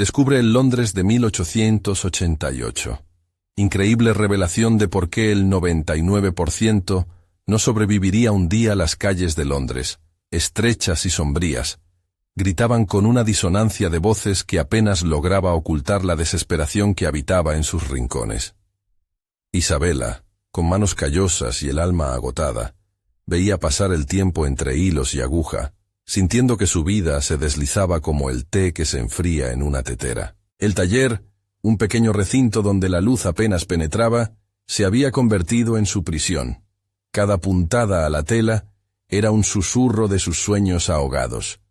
descubre el Londres de 1888. Increíble revelación de por qué el 99% no sobreviviría un día a las calles de Londres, estrechas y sombrías. Gritaban con una disonancia de voces que apenas lograba ocultar la desesperación que habitaba en sus rincones. Isabela, con manos callosas y el alma agotada, veía pasar el tiempo entre hilos y aguja, sintiendo que su vida se deslizaba como el té que se enfría en una tetera. El taller, un pequeño recinto donde la luz apenas penetraba, se había convertido en su prisión. Cada puntada a la tela era un susurro de sus sueños ahogados,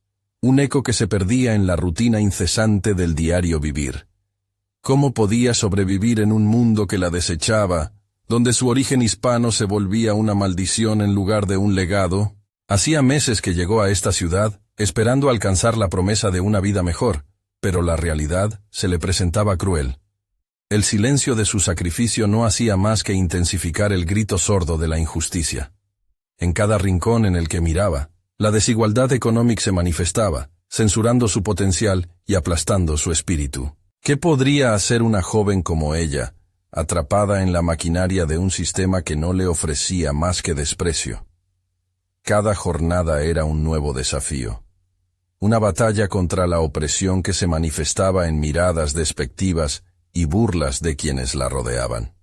un eco que se perdía en la rutina incesante del diario vivir. ¿Cómo podía sobrevivir en un mundo que la desechaba, donde su origen hispano se volvía una maldición en lugar de un legado? Hacía meses que llegó a esta ciudad, esperando alcanzar la promesa de una vida mejor, pero la realidad se le presentaba cruel. El silencio de su sacrificio no hacía más que intensificar el grito sordo de la injusticia. En cada rincón en el que miraba, la desigualdad económica se manifestaba, censurando su potencial y aplastando su espíritu. ¿Qué podría hacer una joven como ella, atrapada en la maquinaria de un sistema que no le ofrecía más que desprecio? Cada jornada era un nuevo desafío. Una batalla contra la opresión que se manifestaba en miradas despectivas y burlas de quienes la rodeaban.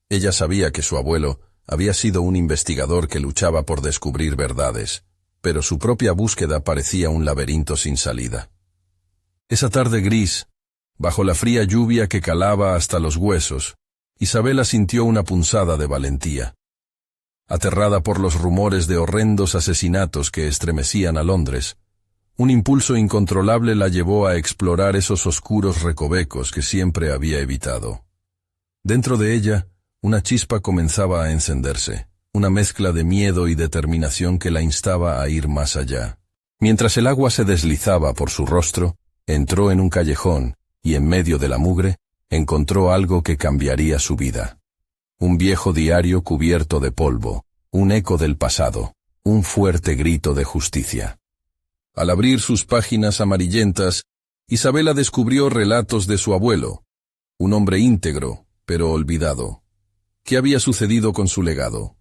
Ella sabía que su abuelo había sido un investigador que luchaba por descubrir verdades, pero su propia búsqueda parecía un laberinto sin salida. Esa tarde gris, bajo la fría lluvia que calaba hasta los huesos, Isabela sintió una punzada de valentía. Aterrada por los rumores de horrendos asesinatos que estremecían a Londres, un impulso incontrolable la llevó a explorar esos oscuros recovecos que siempre había evitado. Dentro de ella, una chispa comenzaba a encenderse, una mezcla de miedo y determinación que la instaba a ir más allá. Mientras el agua se deslizaba por su rostro, entró en un callejón y en medio de la mugre, encontró algo que cambiaría su vida. Un viejo diario cubierto de polvo, un eco del pasado, un fuerte grito de justicia. Al abrir sus páginas amarillentas, Isabela descubrió relatos de su abuelo, un hombre íntegro, pero olvidado. ¿Qué había sucedido con su legado?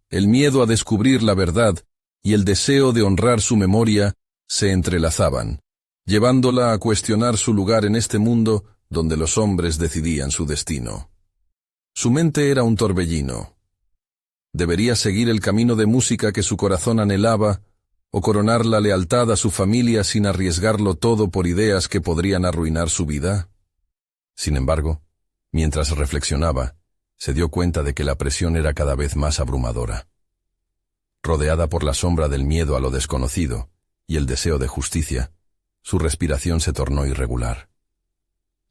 El miedo a descubrir la verdad y el deseo de honrar su memoria se entrelazaban, llevándola a cuestionar su lugar en este mundo donde los hombres decidían su destino. Su mente era un torbellino. ¿Debería seguir el camino de música que su corazón anhelaba, o coronar la lealtad a su familia sin arriesgarlo todo por ideas que podrían arruinar su vida? Sin embargo, mientras reflexionaba, se dio cuenta de que la presión era cada vez más abrumadora. Rodeada por la sombra del miedo a lo desconocido y el deseo de justicia, su respiración se tornó irregular.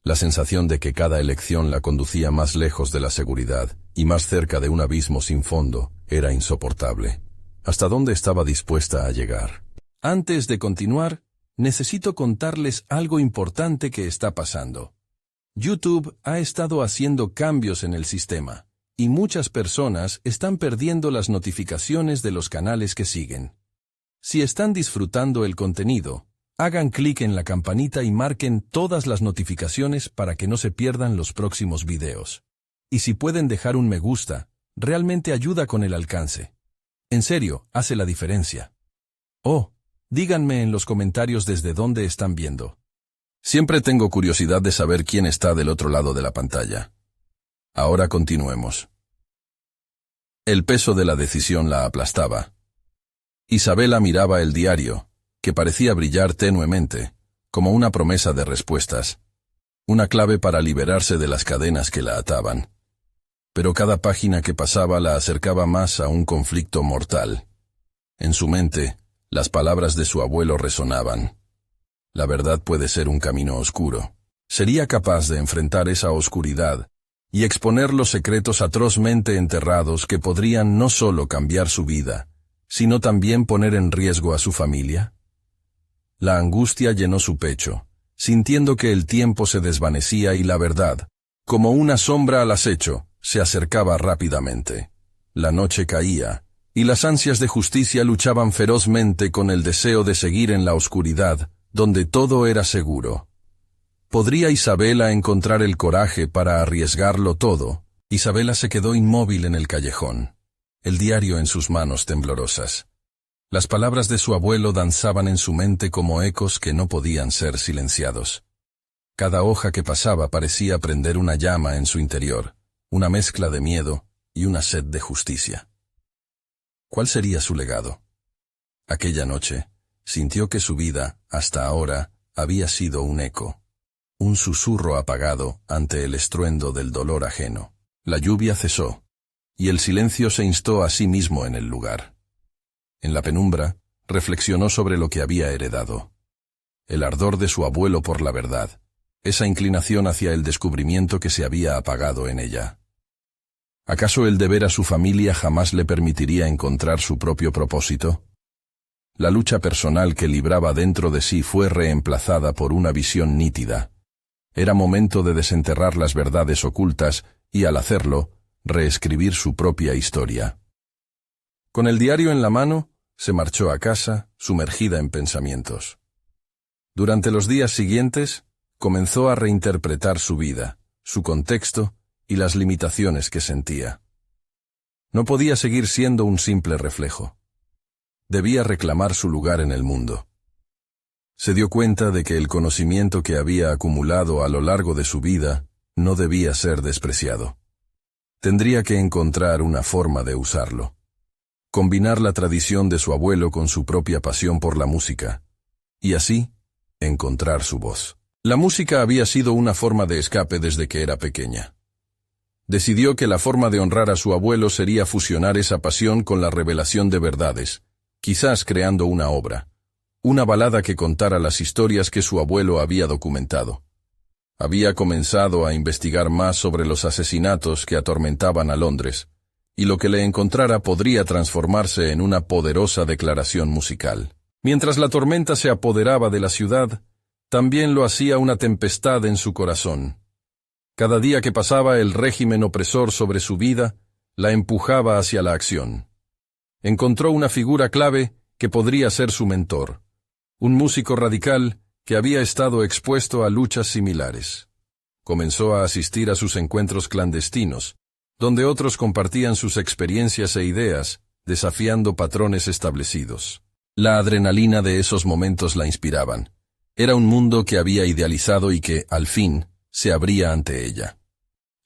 La sensación de que cada elección la conducía más lejos de la seguridad y más cerca de un abismo sin fondo era insoportable. ¿Hasta dónde estaba dispuesta a llegar? Antes de continuar, necesito contarles algo importante que está pasando. YouTube ha estado haciendo cambios en el sistema, y muchas personas están perdiendo las notificaciones de los canales que siguen. Si están disfrutando el contenido, hagan clic en la campanita y marquen todas las notificaciones para que no se pierdan los próximos videos. Y si pueden dejar un me gusta, realmente ayuda con el alcance. En serio, hace la diferencia. Oh, díganme en los comentarios desde dónde están viendo. Siempre tengo curiosidad de saber quién está del otro lado de la pantalla. Ahora continuemos. El peso de la decisión la aplastaba. Isabela miraba el diario, que parecía brillar tenuemente, como una promesa de respuestas, una clave para liberarse de las cadenas que la ataban. Pero cada página que pasaba la acercaba más a un conflicto mortal. En su mente, las palabras de su abuelo resonaban. La verdad puede ser un camino oscuro. Sería capaz de enfrentar esa oscuridad y exponer los secretos atrozmente enterrados que podrían no solo cambiar su vida, sino también poner en riesgo a su familia. La angustia llenó su pecho, sintiendo que el tiempo se desvanecía y la verdad, como una sombra al acecho, se acercaba rápidamente. La noche caía, y las ansias de justicia luchaban ferozmente con el deseo de seguir en la oscuridad, donde todo era seguro. ¿Podría Isabela encontrar el coraje para arriesgarlo todo? Isabela se quedó inmóvil en el callejón, el diario en sus manos temblorosas. Las palabras de su abuelo danzaban en su mente como ecos que no podían ser silenciados. Cada hoja que pasaba parecía prender una llama en su interior, una mezcla de miedo y una sed de justicia. ¿Cuál sería su legado? Aquella noche, sintió que su vida, hasta ahora, había sido un eco, un susurro apagado ante el estruendo del dolor ajeno. La lluvia cesó, y el silencio se instó a sí mismo en el lugar. En la penumbra, reflexionó sobre lo que había heredado. El ardor de su abuelo por la verdad, esa inclinación hacia el descubrimiento que se había apagado en ella. ¿Acaso el deber a su familia jamás le permitiría encontrar su propio propósito? La lucha personal que libraba dentro de sí fue reemplazada por una visión nítida. Era momento de desenterrar las verdades ocultas y, al hacerlo, reescribir su propia historia. Con el diario en la mano, se marchó a casa, sumergida en pensamientos. Durante los días siguientes, comenzó a reinterpretar su vida, su contexto y las limitaciones que sentía. No podía seguir siendo un simple reflejo. Debía reclamar su lugar en el mundo. Se dio cuenta de que el conocimiento que había acumulado a lo largo de su vida no debía ser despreciado. Tendría que encontrar una forma de usarlo. Combinar la tradición de su abuelo con su propia pasión por la música, y así, encontrar su voz. La música había sido una forma de escape desde que era pequeña. Decidió que la forma de honrar a su abuelo sería fusionar esa pasión con la revelación de verdades, quizás creando una obra, una balada que contara las historias que su abuelo había documentado. Había comenzado a investigar más sobre los asesinatos que atormentaban a Londres, y lo que le encontrara podría transformarse en una poderosa declaración musical. Mientras la tormenta se apoderaba de la ciudad, también lo hacía una tempestad en su corazón. Cada día que pasaba el régimen opresor sobre su vida, la empujaba hacia la acción. Encontró una figura clave que podría ser su mentor, un músico radical que había estado expuesto a luchas similares. Comenzó a asistir a sus encuentros clandestinos, donde otros compartían sus experiencias e ideas, desafiando patrones establecidos. La adrenalina de esos momentos la inspiraban. Era un mundo que había idealizado y que, al fin, se abría ante ella.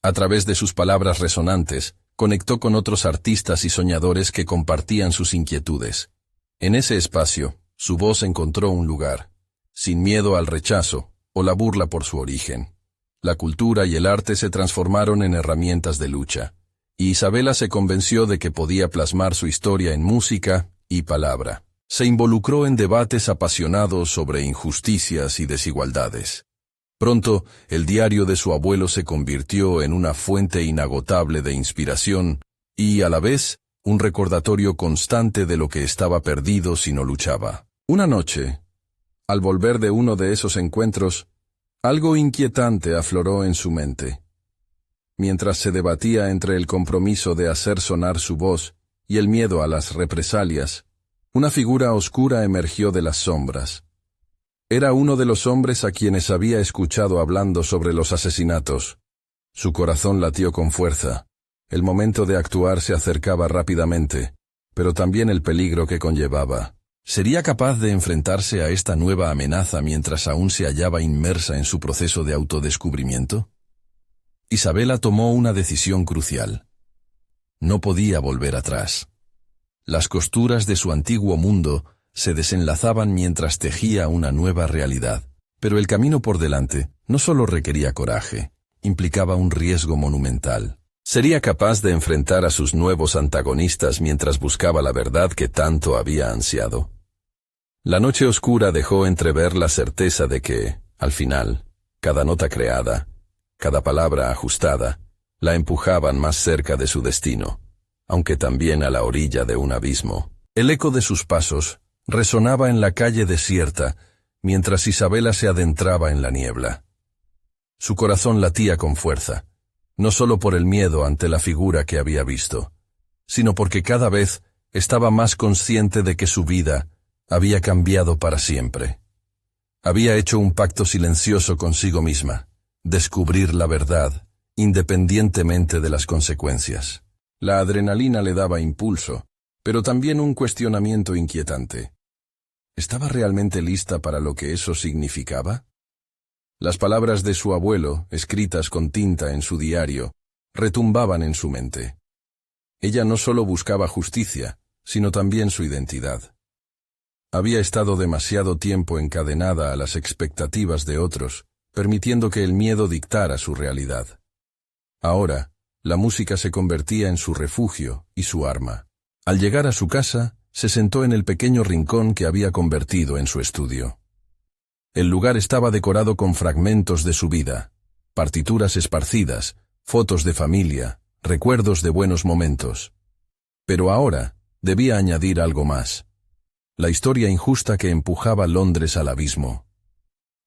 A través de sus palabras resonantes, conectó con otros artistas y soñadores que compartían sus inquietudes. En ese espacio, su voz encontró un lugar, sin miedo al rechazo o la burla por su origen. La cultura y el arte se transformaron en herramientas de lucha, y Isabela se convenció de que podía plasmar su historia en música y palabra. Se involucró en debates apasionados sobre injusticias y desigualdades. Pronto, el diario de su abuelo se convirtió en una fuente inagotable de inspiración y, a la vez, un recordatorio constante de lo que estaba perdido si no luchaba. Una noche, al volver de uno de esos encuentros, algo inquietante afloró en su mente. Mientras se debatía entre el compromiso de hacer sonar su voz y el miedo a las represalias, una figura oscura emergió de las sombras. Era uno de los hombres a quienes había escuchado hablando sobre los asesinatos. Su corazón latió con fuerza. El momento de actuar se acercaba rápidamente, pero también el peligro que conllevaba. ¿Sería capaz de enfrentarse a esta nueva amenaza mientras aún se hallaba inmersa en su proceso de autodescubrimiento? Isabela tomó una decisión crucial. No podía volver atrás. Las costuras de su antiguo mundo se desenlazaban mientras tejía una nueva realidad. Pero el camino por delante no solo requería coraje, implicaba un riesgo monumental. ¿Sería capaz de enfrentar a sus nuevos antagonistas mientras buscaba la verdad que tanto había ansiado? La noche oscura dejó entrever la certeza de que, al final, cada nota creada, cada palabra ajustada, la empujaban más cerca de su destino, aunque también a la orilla de un abismo. El eco de sus pasos resonaba en la calle desierta, mientras Isabela se adentraba en la niebla. Su corazón latía con fuerza, no solo por el miedo ante la figura que había visto, sino porque cada vez estaba más consciente de que su vida había cambiado para siempre. Había hecho un pacto silencioso consigo misma, descubrir la verdad, independientemente de las consecuencias. La adrenalina le daba impulso, pero también un cuestionamiento inquietante. ¿Estaba realmente lista para lo que eso significaba? Las palabras de su abuelo, escritas con tinta en su diario, retumbaban en su mente. Ella no solo buscaba justicia, sino también su identidad. Había estado demasiado tiempo encadenada a las expectativas de otros, permitiendo que el miedo dictara su realidad. Ahora, la música se convertía en su refugio y su arma. Al llegar a su casa, se sentó en el pequeño rincón que había convertido en su estudio. El lugar estaba decorado con fragmentos de su vida, partituras esparcidas, fotos de familia, recuerdos de buenos momentos. Pero ahora debía añadir algo más: la historia injusta que empujaba Londres al abismo.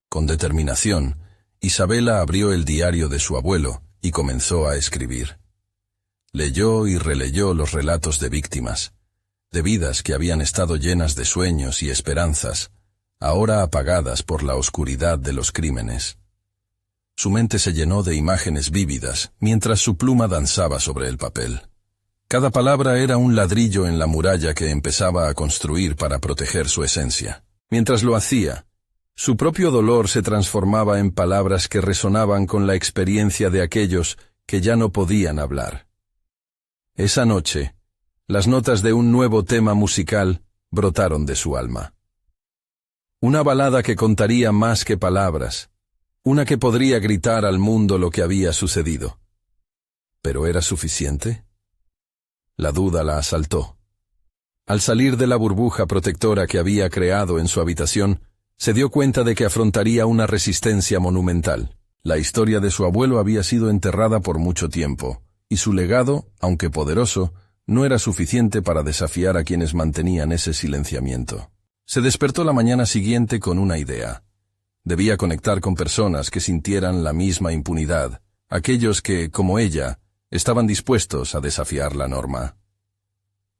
Con determinación, Isabela abrió el diario de su abuelo y comenzó a escribir. Leyó y releyó los relatos de víctimas, de vidas que habían estado llenas de sueños y esperanzas, ahora apagadas por la oscuridad de los crímenes. Su mente se llenó de imágenes vívidas mientras su pluma danzaba sobre el papel. Cada palabra era un ladrillo en la muralla que empezaba a construir para proteger su esencia. Mientras lo hacía, su propio dolor se transformaba en palabras que resonaban con la experiencia de aquellos que ya no podían hablar. Esa noche, las notas de un nuevo tema musical brotaron de su alma. Una balada que contaría más que palabras, una que podría gritar al mundo lo que había sucedido. ¿Pero era suficiente? La duda la asaltó. Al salir de la burbuja protectora que había creado en su habitación, se dio cuenta de que afrontaría una resistencia monumental. La historia de su abuelo había sido enterrada por mucho tiempo, y su legado, aunque poderoso, no era suficiente para desafiar a quienes mantenían ese silenciamiento. Se despertó la mañana siguiente con una idea. Debía conectar con personas que sintieran la misma impunidad, aquellos que, como ella, estaban dispuestos a desafiar la norma.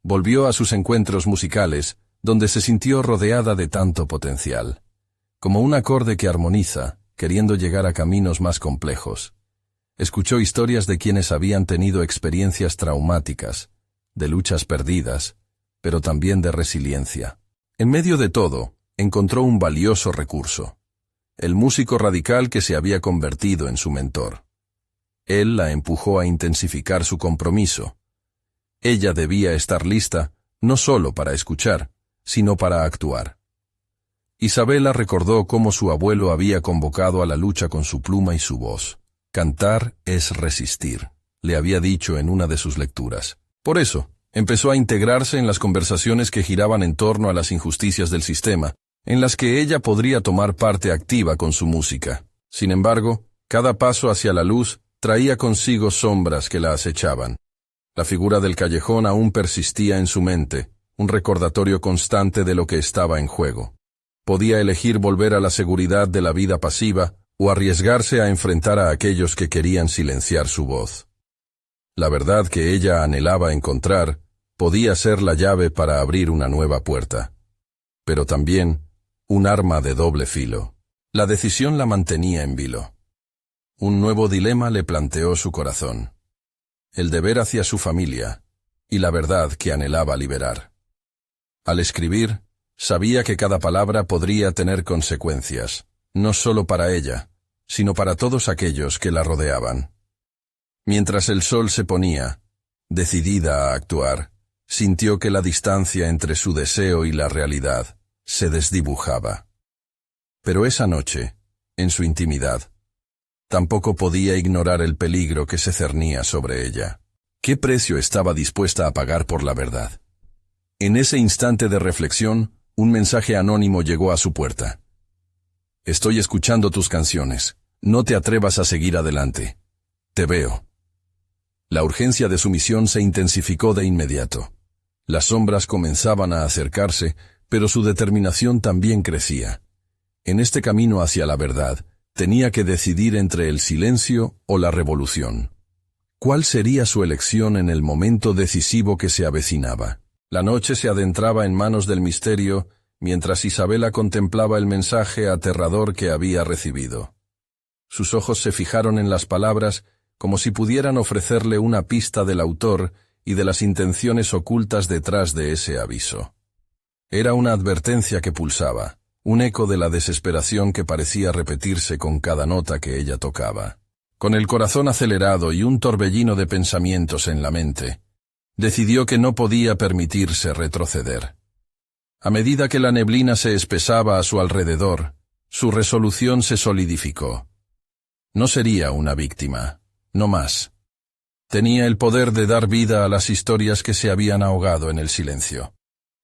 Volvió a sus encuentros musicales, donde se sintió rodeada de tanto potencial. Como un acorde que armoniza, queriendo llegar a caminos más complejos. Escuchó historias de quienes habían tenido experiencias traumáticas, de luchas perdidas, pero también de resiliencia. En medio de todo, encontró un valioso recurso: el músico radical que se había convertido en su mentor. Él la empujó a intensificar su compromiso. Ella debía estar lista, no solo para escuchar, sino para actuar. Isabela recordó cómo su abuelo había convocado a la lucha con su pluma y su voz. Cantar es resistir, le había dicho en una de sus lecturas. Por eso, empezó a integrarse en las conversaciones que giraban en torno a las injusticias del sistema, en las que ella podría tomar parte activa con su música. Sin embargo, cada paso hacia la luz traía consigo sombras que la acechaban. La figura del callejón aún persistía en su mente, un recordatorio constante de lo que estaba en juego. Podía elegir volver a la seguridad de la vida pasiva o arriesgarse a enfrentar a aquellos que querían silenciar su voz. La verdad que ella anhelaba encontrar podía ser la llave para abrir una nueva puerta, pero también un arma de doble filo. La decisión la mantenía en vilo. Un nuevo dilema le planteó su corazón: el deber hacia su familia y la verdad que anhelaba liberar. Al escribir, sabía que cada palabra podría tener consecuencias, no solo para ella, sino para todos aquellos que la rodeaban. Mientras el sol se ponía, decidida a actuar, sintió que la distancia entre su deseo y la realidad se desdibujaba. Pero esa noche, en su intimidad, tampoco podía ignorar el peligro que se cernía sobre ella. ¿Qué precio estaba dispuesta a pagar por la verdad? En ese instante de reflexión, un mensaje anónimo llegó a su puerta. «Estoy escuchando tus canciones. No te atrevas a seguir adelante. Te veo». La urgencia de su misión se intensificó de inmediato. Las sombras comenzaban a acercarse, pero su determinación también crecía. En este camino hacia la verdad, tenía que decidir entre el silencio o la revolución. ¿Cuál sería su elección en el momento decisivo que se avecinaba? La noche se adentraba en manos del misterio mientras Isabela contemplaba el mensaje aterrador que había recibido. Sus ojos se fijaron en las palabras como si pudieran ofrecerle una pista del autor y de las intenciones ocultas detrás de ese aviso. Era una advertencia que pulsaba, un eco de la desesperación que parecía repetirse con cada nota que ella tocaba. Con el corazón acelerado y un torbellino de pensamientos en la mente, decidió que no podía permitirse retroceder. A medida que la neblina se espesaba a su alrededor, su resolución se solidificó. No sería una víctima, no más. Tenía el poder de dar vida a las historias que se habían ahogado en el silencio.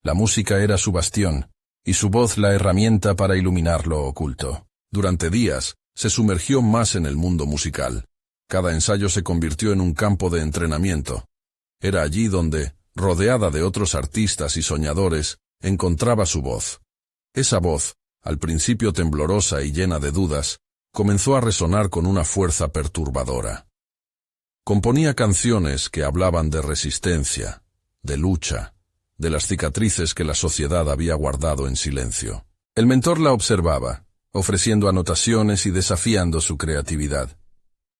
La música era su bastión, y su voz la herramienta para iluminar lo oculto. Durante días, se sumergió más en el mundo musical. Cada ensayo se convirtió en un campo de entrenamiento. Era allí donde, rodeada de otros artistas y soñadores, encontraba su voz. Esa voz, al principio temblorosa y llena de dudas, comenzó a resonar con una fuerza perturbadora. Componía canciones que hablaban de resistencia, de lucha, de las cicatrices que la sociedad había guardado en silencio. El mentor la observaba, ofreciendo anotaciones y desafiando su creatividad.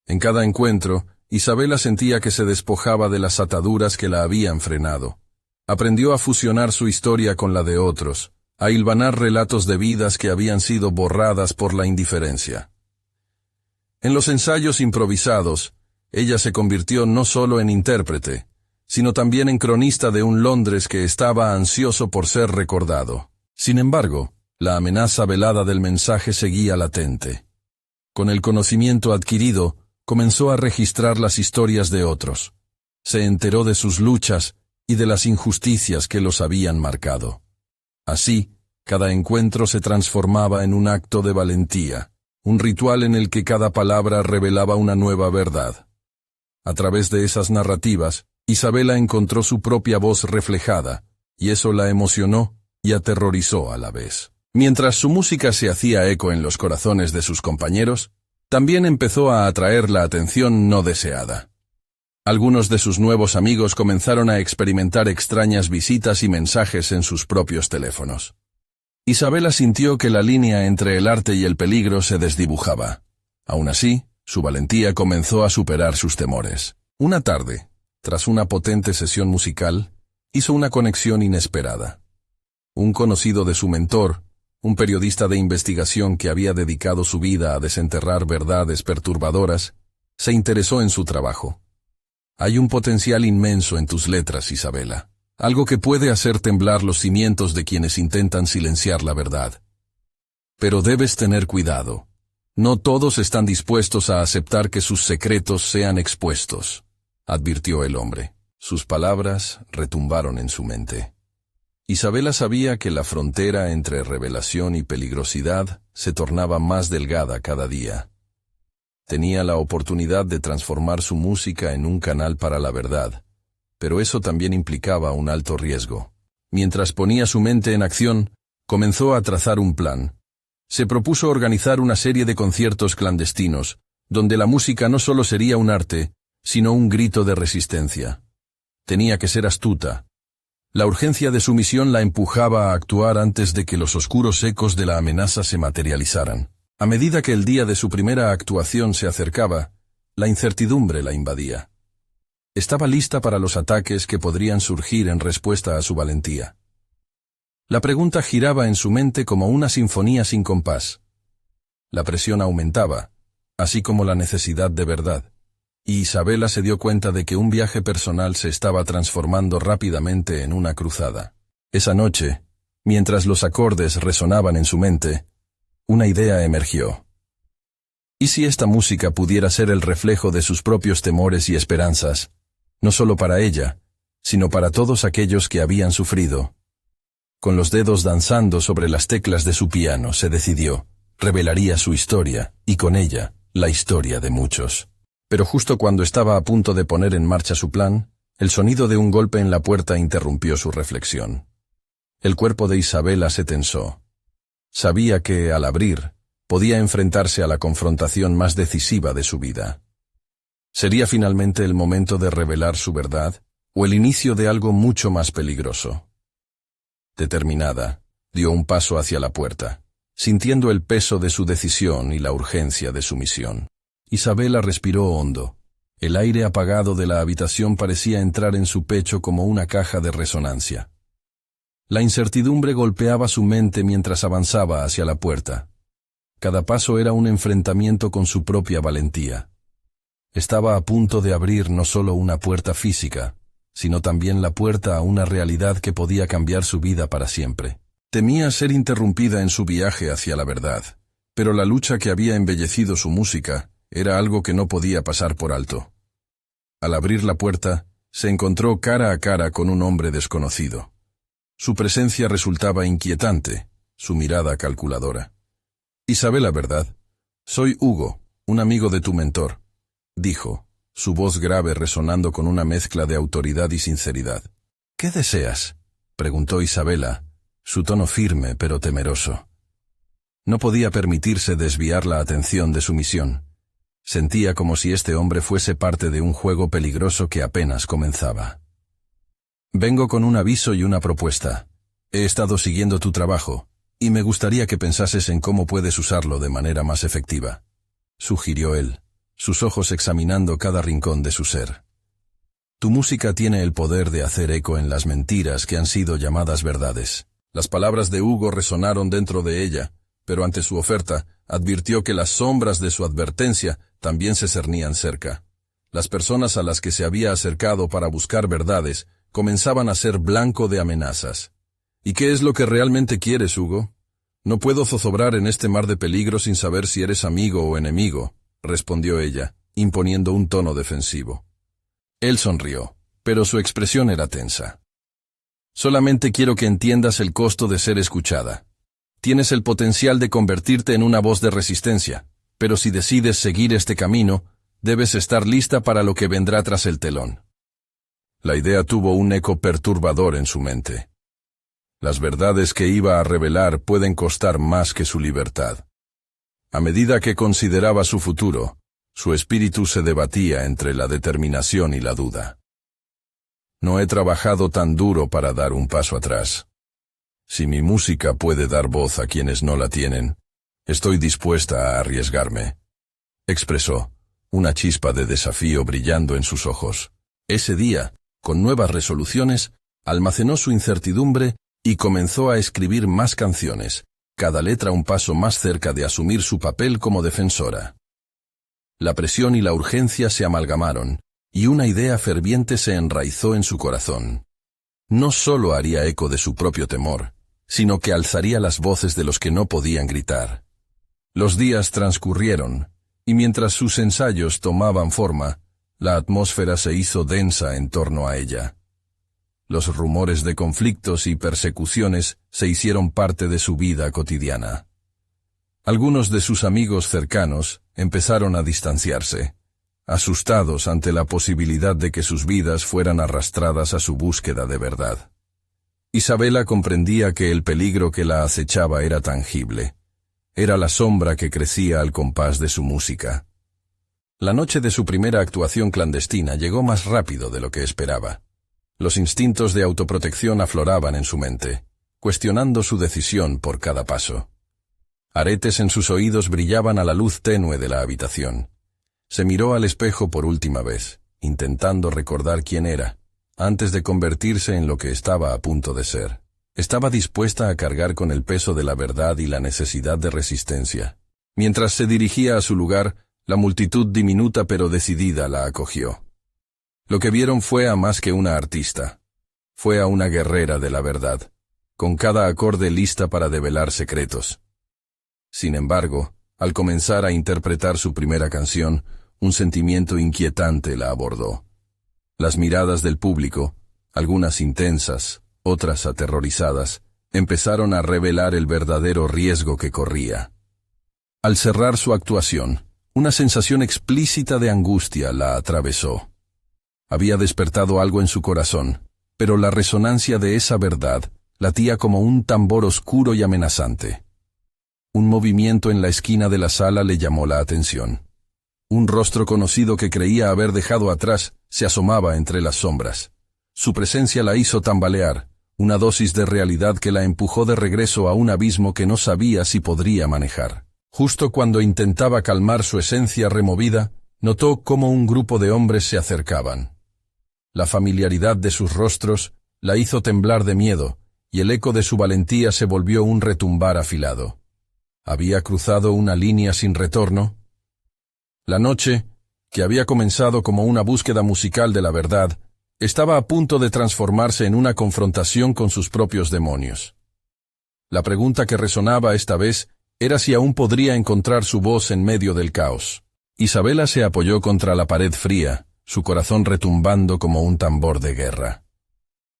En cada encuentro, Isabela sentía que se despojaba de las ataduras que la habían frenado. Aprendió a fusionar su historia con la de otros, a hilvanar relatos de vidas que habían sido borradas por la indiferencia. En los ensayos improvisados, ella se convirtió no solo en intérprete, sino también en cronista de un Londres que estaba ansioso por ser recordado. Sin embargo, la amenaza velada del mensaje seguía latente. Con el conocimiento adquirido, comenzó a registrar las historias de otros. Se enteró de sus luchas y de las injusticias que los habían marcado. Así, cada encuentro se transformaba en un acto de valentía, un ritual en el que cada palabra revelaba una nueva verdad. A través de esas narrativas, Isabela encontró su propia voz reflejada, y eso la emocionó y aterrorizó a la vez. Mientras su música se hacía eco en los corazones de sus compañeros, también empezó a atraer la atención no deseada. Algunos de sus nuevos amigos comenzaron a experimentar extrañas visitas y mensajes en sus propios teléfonos. Isabela sintió que la línea entre el arte y el peligro se desdibujaba. Aún así, su valentía comenzó a superar sus temores. Una tarde, tras una potente sesión musical, hizo una conexión inesperada. Un conocido de su mentor, un periodista de investigación que había dedicado su vida a desenterrar verdades perturbadoras, se interesó en su trabajo. Hay un potencial inmenso en tus letras, Isabela. Algo que puede hacer temblar los cimientos de quienes intentan silenciar la verdad. Pero debes tener cuidado. No todos están dispuestos a aceptar que sus secretos sean expuestos, advirtió el hombre. Sus palabras retumbaron en su mente. Isabela sabía que la frontera entre revelación y peligrosidad se tornaba más delgada cada día. Tenía la oportunidad de transformar su música en un canal para la verdad, pero eso también implicaba un alto riesgo. Mientras ponía su mente en acción, comenzó a trazar un plan. Se propuso organizar una serie de conciertos clandestinos, donde la música no solo sería un arte, sino un grito de resistencia. Tenía que ser astuta. La urgencia de su misión la empujaba a actuar antes de que los oscuros ecos de la amenaza se materializaran. A medida que el día de su primera actuación se acercaba, la incertidumbre la invadía. Estaba lista para los ataques que podrían surgir en respuesta a su valentía. La pregunta giraba en su mente como una sinfonía sin compás. La presión aumentaba, así como la necesidad de verdad, y Isabela se dio cuenta de que un viaje personal se estaba transformando rápidamente en una cruzada. Esa noche, mientras los acordes resonaban en su mente, una idea emergió. ¿Y si esta música pudiera ser el reflejo de sus propios temores y esperanzas, no solo para ella, sino para todos aquellos que habían sufrido? Con los dedos danzando sobre las teclas de su piano, se decidió, revelaría su historia, y con ella, la historia de muchos. Pero justo cuando estaba a punto de poner en marcha su plan, el sonido de un golpe en la puerta interrumpió su reflexión. El cuerpo de Isabela se tensó. Sabía que, al abrir, podía enfrentarse a la confrontación más decisiva de su vida. ¿Sería finalmente el momento de revelar su verdad, o el inicio de algo mucho más peligroso? Determinada, Dio un paso hacia la puerta, sintiendo el peso de su decisión y la urgencia de su misión. Isabela respiró hondo. El aire apagado de la habitación parecía entrar en su pecho como una caja de resonancia. La incertidumbre golpeaba su mente mientras avanzaba hacia la puerta. Cada paso era un enfrentamiento con su propia valentía. Estaba a punto de abrir no solo una puerta física, sino también la puerta a una realidad que podía cambiar su vida para siempre. Temía ser interrumpida en su viaje hacia la verdad, pero la lucha que había embellecido su música era algo que no podía pasar por alto. Al abrir la puerta, se encontró cara a cara con un hombre desconocido. Su presencia resultaba inquietante, su mirada calculadora. «Isabela, ¿verdad? Soy Hugo, un amigo de tu mentor», dijo, su voz grave resonando con una mezcla de autoridad y sinceridad. «¿Qué deseas?», preguntó Isabela, su tono firme pero temeroso. No podía permitirse desviar la atención de su misión. Sentía como si este hombre fuese parte de un juego peligroso que apenas comenzaba. «Vengo con un aviso y una propuesta. He estado siguiendo tu trabajo, y me gustaría que pensases en cómo puedes usarlo de manera más efectiva», sugirió él, sus ojos examinando cada rincón de su ser. «Tu música tiene el poder de hacer eco en las mentiras que han sido llamadas verdades». Las palabras de Hugo resonaron dentro de ella, pero ante su oferta, advirtió que las sombras de su advertencia también se cernían cerca. Las personas a las que se había acercado para buscar verdades comenzaban a ser blanco de amenazas. «¿Y qué es lo que realmente quieres, Hugo? No puedo zozobrar en este mar de peligro sin saber si eres amigo o enemigo», respondió ella, imponiendo un tono defensivo. Él sonrió, pero su expresión era tensa. «Solamente quiero que entiendas el costo de ser escuchada. Tienes el potencial de convertirte en una voz de resistencia, pero si decides seguir este camino, debes estar lista para lo que vendrá tras el telón». La idea tuvo un eco perturbador en su mente. Las verdades que iba a revelar pueden costar más que su libertad. A medida que consideraba su futuro, su espíritu se debatía entre la determinación y la duda. «No he trabajado tan duro para dar un paso atrás. Si mi música puede dar voz a quienes no la tienen, estoy dispuesta a arriesgarme», expresó, una chispa de desafío brillando en sus ojos. Ese día, con nuevas resoluciones, almacenó su incertidumbre y comenzó a escribir más canciones, cada letra un paso más cerca de asumir su papel como defensora. La presión y la urgencia se amalgamaron, y una idea ferviente se enraizó en su corazón. No solo haría eco de su propio temor, sino que alzaría las voces de los que no podían gritar. Los días transcurrieron, y mientras sus ensayos tomaban forma, la atmósfera se hizo densa en torno a ella. Los rumores de conflictos y persecuciones se hicieron parte de su vida cotidiana. Algunos de sus amigos cercanos empezaron a distanciarse, asustados ante la posibilidad de que sus vidas fueran arrastradas a su búsqueda de verdad. Isabela comprendía que el peligro que la acechaba era tangible. Era la sombra que crecía al compás de su música. La noche de su primera actuación clandestina llegó más rápido de lo que esperaba. Los instintos de autoprotección afloraban en su mente, cuestionando su decisión por cada paso. Aretes en sus oídos brillaban a la luz tenue de la habitación. Se miró al espejo por última vez, intentando recordar quién era, antes de convertirse en lo que estaba a punto de ser. Estaba dispuesta a cargar con el peso de la verdad y la necesidad de resistencia. Mientras se dirigía a su lugar, la multitud diminuta pero decidida la acogió. Lo que vieron fue a más que una artista. Fue a una guerrera de la verdad, con cada acorde lista para develar secretos. Sin embargo, al comenzar a interpretar su primera canción, un sentimiento inquietante la abordó. Las miradas del público, algunas intensas, otras aterrorizadas, empezaron a revelar el verdadero riesgo que corría. Al cerrar su actuación, una sensación explícita de angustia la atravesó. Había despertado algo en su corazón, pero la resonancia de esa verdad latía como un tambor oscuro y amenazante. Un movimiento en la esquina de la sala le llamó la atención. Un rostro conocido que creía haber dejado atrás se asomaba entre las sombras. Su presencia la hizo tambalear, una dosis de realidad que la empujó de regreso a un abismo que no sabía si podría manejar. Justo cuando intentaba calmar su esencia removida, notó cómo un grupo de hombres se acercaban. La familiaridad de sus rostros la hizo temblar de miedo, y el eco de su valentía se volvió un retumbar afilado. ¿Había cruzado una línea sin retorno? La noche, que había comenzado como una búsqueda musical de la verdad, estaba a punto de transformarse en una confrontación con sus propios demonios. La pregunta que resonaba esta vez era si aún podría encontrar su voz en medio del caos. Isabela se apoyó contra la pared fría, su corazón retumbando como un tambor de guerra.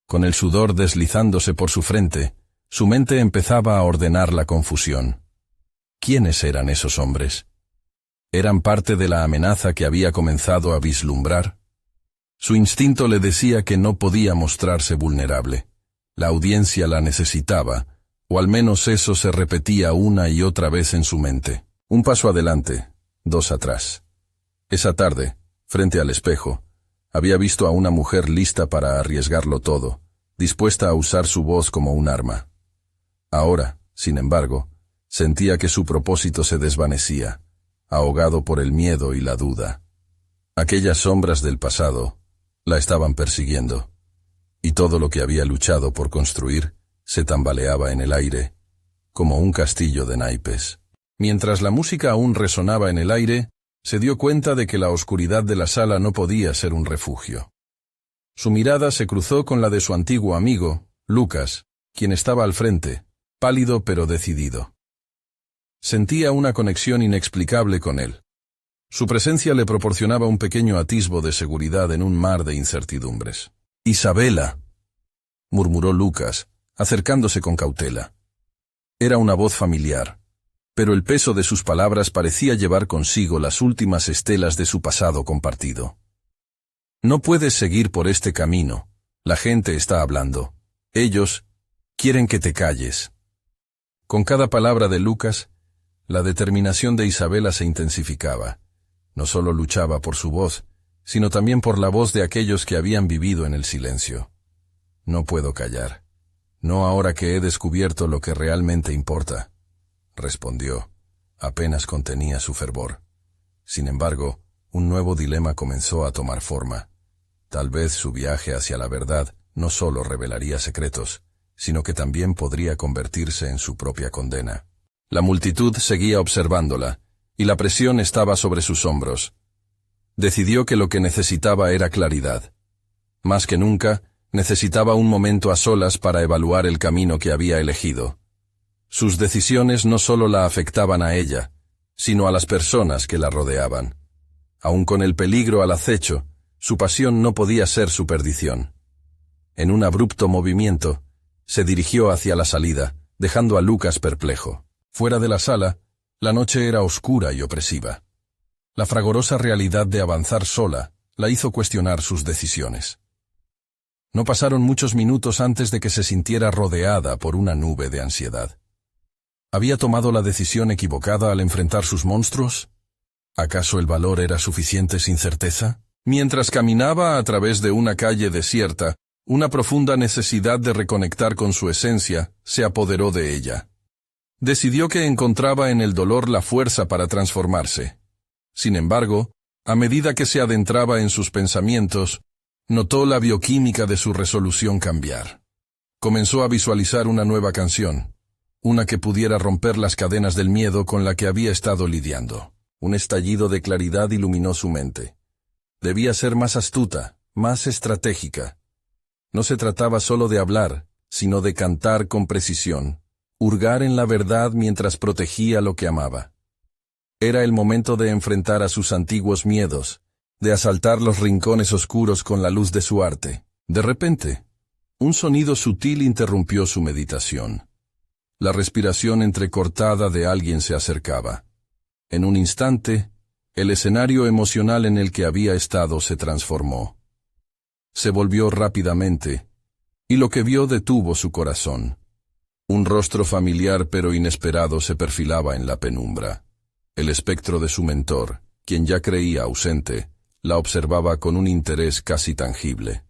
Con el sudor deslizándose por su frente, su mente empezaba a ordenar la confusión. ¿Quiénes eran esos hombres? ¿Eran parte de la amenaza que había comenzado a vislumbrar? Su instinto le decía que no podía mostrarse vulnerable. La audiencia la necesitaba, o al menos eso se repetía una y otra vez en su mente. Un paso adelante, dos atrás. Esa tarde, frente al espejo, había visto a una mujer lista para arriesgarlo todo, dispuesta a usar su voz como un arma. Ahora, sin embargo, sentía que su propósito se desvanecía, ahogado por el miedo y la duda. Aquellas sombras del pasado la estaban persiguiendo, y todo lo que había luchado por construir se tambaleaba en el aire, como un castillo de naipes. Mientras la música aún resonaba en el aire, se dio cuenta de que la oscuridad de la sala no podía ser un refugio. Su mirada se cruzó con la de su antiguo amigo, Lucas, quien estaba al frente, pálido pero decidido. Sentía una conexión inexplicable con él. Su presencia le proporcionaba un pequeño atisbo de seguridad en un mar de incertidumbres. «Isabela», murmuró Lucas, acercándose con cautela. Era una voz familiar, pero el peso de sus palabras parecía llevar consigo las últimas estelas de su pasado compartido. «No puedes seguir por este camino. La gente está hablando. Ellos quieren que te calles». Con cada palabra de Lucas, la determinación de Isabela se intensificaba. No solo luchaba por su voz, sino también por la voz de aquellos que habían vivido en el silencio. «No puedo callar. No ahora que he descubierto lo que realmente importa», respondió. Apenas contenía su fervor. Sin embargo, un nuevo dilema comenzó a tomar forma. Tal vez su viaje hacia la verdad no solo revelaría secretos, sino que también podría convertirse en su propia condena. La multitud seguía observándola, y la presión estaba sobre sus hombros. Decidió que lo que necesitaba era claridad. Más que nunca, necesitaba un momento a solas para evaluar el camino que había elegido. Sus decisiones no solo la afectaban a ella, sino a las personas que la rodeaban. Aun con el peligro al acecho, su pasión no podía ser su perdición. En un abrupto movimiento, se dirigió hacia la salida, dejando a Lucas perplejo. Fuera de la sala, la noche era oscura y opresiva. La fragorosa realidad de avanzar sola la hizo cuestionar sus decisiones. No pasaron muchos minutos antes de que se sintiera rodeada por una nube de ansiedad. ¿Había tomado la decisión equivocada al enfrentar sus monstruos? ¿Acaso el valor era suficiente sin certeza? Mientras caminaba a través de una calle desierta, una profunda necesidad de reconectar con su esencia se apoderó de ella. Decidió que encontraba en el dolor la fuerza para transformarse. Sin embargo, a medida que se adentraba en sus pensamientos, notó la bioquímica de su resolución cambiar. Comenzó a visualizar una nueva canción, una que pudiera romper las cadenas del miedo con la que había estado lidiando. Un estallido de claridad iluminó su mente. Debía ser más astuta, más estratégica. No se trataba solo de hablar, sino de cantar con precisión, hurgar en la verdad mientras protegía lo que amaba. Era el momento de enfrentar a sus antiguos miedos, de asaltar los rincones oscuros con la luz de su arte. De repente, un sonido sutil interrumpió su meditación. La respiración entrecortada de alguien se acercaba. En un instante, el escenario emocional en el que había estado se transformó. Se volvió rápidamente, y lo que vio detuvo su corazón. Un rostro familiar pero inesperado se perfilaba en la penumbra. El espectro de su mentor, quien ya creía ausente, la observaba con un interés casi tangible.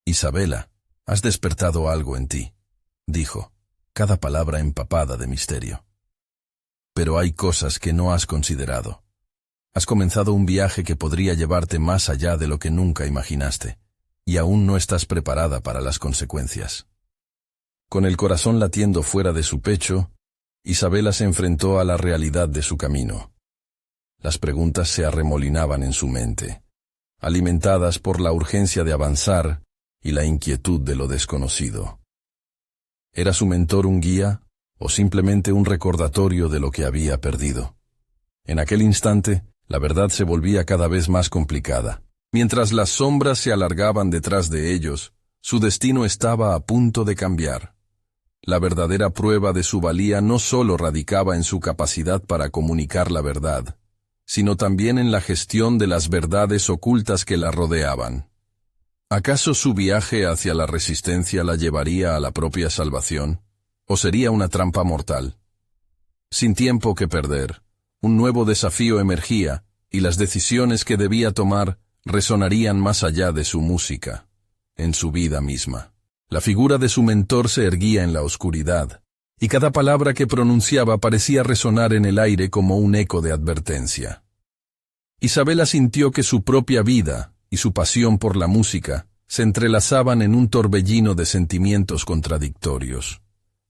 «Isabela», Has despertado algo en ti, dijo, cada palabra empapada de misterio. Pero hay cosas que no has considerado. Has comenzado un viaje que podría llevarte más allá de lo que nunca imaginaste, y aún no estás preparada para las consecuencias. Con el corazón latiendo fuera de su pecho, Isabela se enfrentó a la realidad de su camino. Las preguntas se arremolinaban en su mente, alimentadas por la urgencia de avanzar y la inquietud de lo desconocido. ¿Era su mentor un guía o simplemente un recordatorio de lo que había perdido? En aquel instante, la verdad se volvía cada vez más complicada. Mientras las sombras se alargaban detrás de ellos, su destino estaba a punto de cambiar. La verdadera prueba de su valía no solo radicaba en su capacidad para comunicar la verdad, sino también en la gestión de las verdades ocultas que la rodeaban. ¿Acaso su viaje hacia la resistencia la llevaría a la propia salvación? ¿O sería una trampa mortal? Sin tiempo que perder, un nuevo desafío emergía, y las decisiones que debía tomar resonarían más allá de su música, en su vida misma. La figura de su mentor se erguía en la oscuridad, y cada palabra que pronunciaba parecía resonar en el aire como un eco de advertencia. Isabela sintió que su propia vida y su pasión por la música se entrelazaban en un torbellino de sentimientos contradictorios.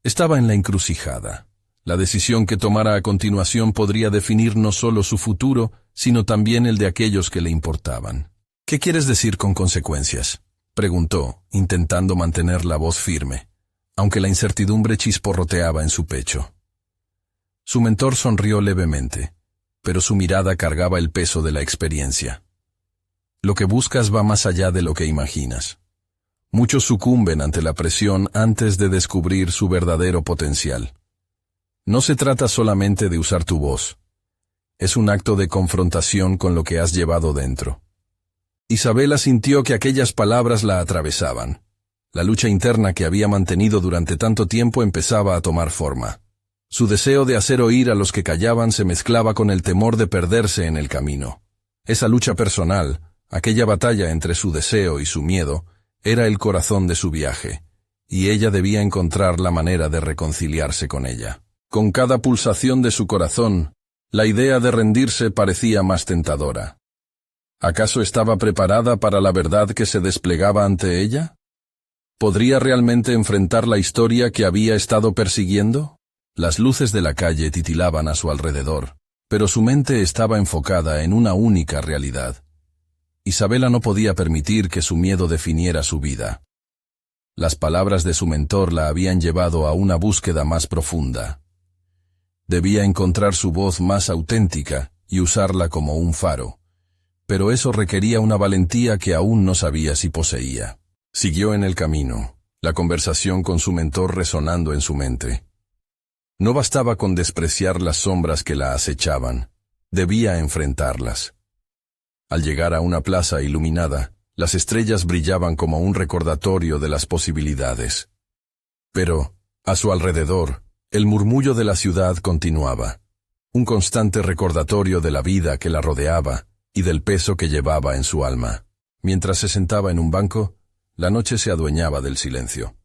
Estaba en la encrucijada. La decisión que tomara a continuación podría definir no solo su futuro, sino también el de aquellos que le importaban. ¿Qué quieres decir con consecuencias?, preguntó, intentando mantener la voz firme, aunque la incertidumbre chisporroteaba en su pecho. Su mentor sonrió levemente, pero su mirada cargaba el peso de la experiencia. Lo que buscas va más allá de lo que imaginas. Muchos sucumben ante la presión antes de descubrir su verdadero potencial. No se trata solamente de usar tu voz. Es un acto de confrontación con lo que has llevado dentro. Isabela sintió que aquellas palabras la atravesaban. La lucha interna que había mantenido durante tanto tiempo empezaba a tomar forma. Su deseo de hacer oír a los que callaban se mezclaba con el temor de perderse en el camino. Esa lucha personal, aquella batalla entre su deseo y su miedo, era el corazón de su viaje, y ella debía encontrar la manera de reconciliarse con ella. Con cada pulsación de su corazón, la idea de rendirse parecía más tentadora. ¿Acaso estaba preparada para la verdad que se desplegaba ante ella? ¿Podría realmente enfrentar la historia que había estado persiguiendo? Las luces de la calle titilaban a su alrededor, pero su mente estaba enfocada en una única realidad. Isabela no podía permitir que su miedo definiera su vida. Las palabras de su mentor la habían llevado a una búsqueda más profunda. Debía encontrar su voz más auténtica y usarla como un faro. Pero eso requería una valentía que aún no sabía si poseía. Siguió en el camino, la conversación con su mentor resonando en su mente. No bastaba con despreciar las sombras que la acechaban, debía enfrentarlas. Al llegar a una plaza iluminada, las estrellas brillaban como un recordatorio de las posibilidades. Pero, a su alrededor, el murmullo de la ciudad continuaba, un constante recordatorio de la vida que la rodeaba y del peso que llevaba en su alma. Mientras se sentaba en un banco, la noche se adueñaba del silencio.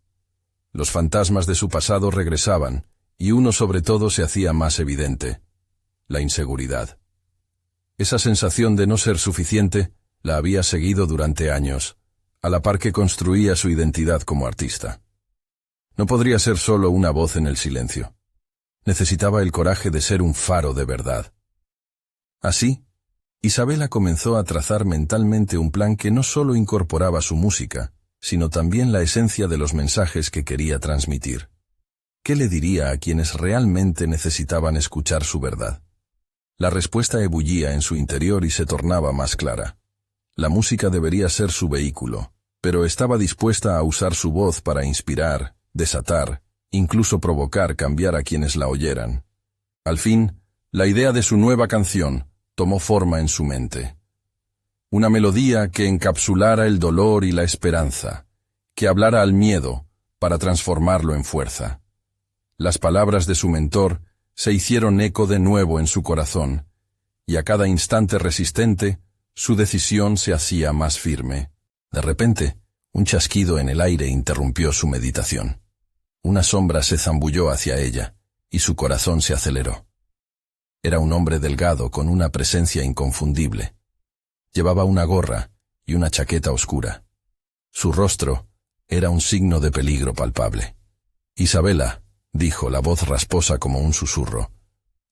Los fantasmas de su pasado regresaban, y uno sobre todo se hacía más evidente: la inseguridad. Esa sensación de no ser suficiente la había seguido durante años, a la par que construía su identidad como artista. No podría ser solo una voz en el silencio. Necesitaba el coraje de ser un faro de verdad. Así, Isabela comenzó a trazar mentalmente un plan que no solo incorporaba su música, sino también la esencia de los mensajes que quería transmitir. ¿Qué le diría a quienes realmente necesitaban escuchar su verdad? La respuesta ebullía en su interior y se tornaba más clara. La música debería ser su vehículo, pero estaba dispuesta a usar su voz para inspirar, desatar, incluso provocar cambiar a quienes la oyeran. Al fin, la idea de su nueva canción tomó forma en su mente. Una melodía que encapsulara el dolor y la esperanza, que hablara al miedo para transformarlo en fuerza. Las palabras de su mentor se hicieron eco de nuevo en su corazón, y a cada instante resistente, su decisión se hacía más firme. De repente, Un chasquido en el aire interrumpió su meditación. Una sombra se zambulló hacia ella, y su corazón se aceleró. Era un hombre delgado con una presencia inconfundible. Llevaba una gorra y una chaqueta oscura. Su rostro era un signo de peligro palpable. «Isabela», dijo la voz rasposa como un susurro,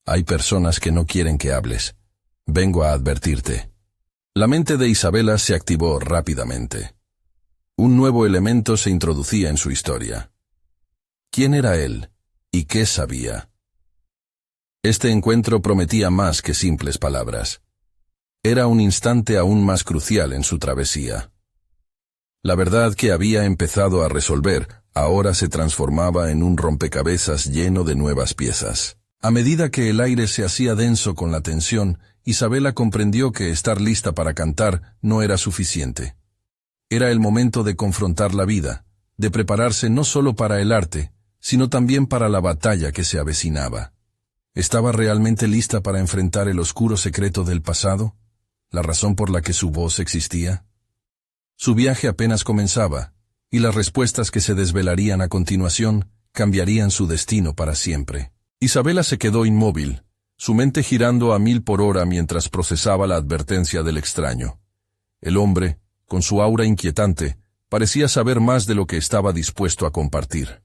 «hay personas que no quieren que hables. Vengo a advertirte». La mente de Isabela se activó rápidamente. Un nuevo elemento se introducía en su historia. ¿Quién era él? ¿Y qué sabía? Este encuentro prometía más que simples palabras. Era un instante aún más crucial en su travesía. La verdad que había empezado a resolver ahora se transformaba en un rompecabezas lleno de nuevas piezas. A medida que el aire se hacía denso con la tensión, Isabela comprendió que estar lista para cantar no era suficiente. Era el momento de confrontar la vida, de prepararse no solo para el arte, sino también para la batalla que se avecinaba. ¿Estaba realmente lista para enfrentar el oscuro secreto del pasado? ¿La razón por la que su voz existía? Su viaje apenas comenzaba, y las respuestas que se desvelarían a continuación cambiarían su destino para siempre. Isabela se quedó inmóvil, su mente girando a 1000 por hora mientras procesaba la advertencia del extraño. El hombre, con su aura inquietante, parecía saber más de lo que estaba dispuesto a compartir.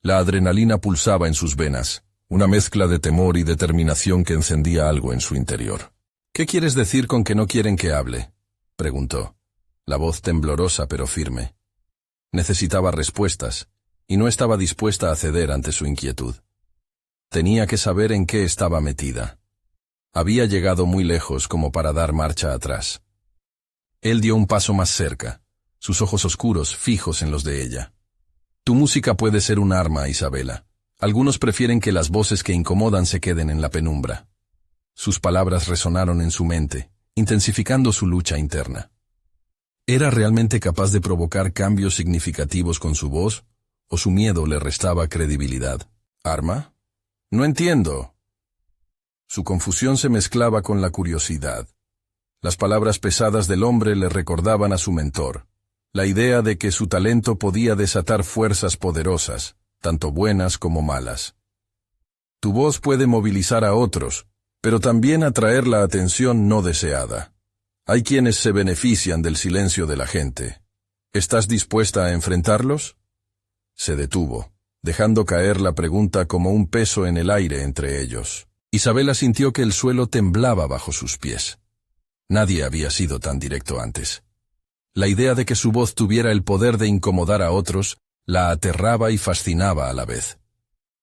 La adrenalina pulsaba en sus venas, una mezcla de temor y determinación que encendía algo en su interior. «¿Qué quieres decir con que no quieren que hable?», preguntó, la voz temblorosa pero firme. Necesitaba respuestas, y no estaba dispuesta a ceder ante su inquietud. Tenía que saber en qué estaba metida. Había llegado muy lejos como para dar marcha atrás. Él dio un paso más cerca, sus ojos oscuros fijos en los de ella. «Tu música puede ser un arma, Isabela. Algunos prefieren que las voces que incomodan se queden en la penumbra». Sus palabras resonaron en su mente, intensificando su lucha interna. ¿Era realmente capaz de provocar cambios significativos con su voz, o su miedo le restaba credibilidad? ¿Arma? No entiendo. Su confusión se mezclaba con la curiosidad. Las palabras pesadas del hombre le recordaban a su mentor, la idea de que su talento podía desatar fuerzas poderosas, tanto buenas como malas. Tu voz puede movilizar a otros, pero también atraer la atención no deseada. Hay quienes se benefician del silencio de la gente. ¿Estás dispuesta a enfrentarlos? Se detuvo, dejando caer la pregunta como un peso en el aire entre ellos. Isabela sintió que el suelo temblaba bajo sus pies. Nadie había sido tan directo antes. La idea de que su voz tuviera el poder de incomodar a otros la aterraba y fascinaba a la vez.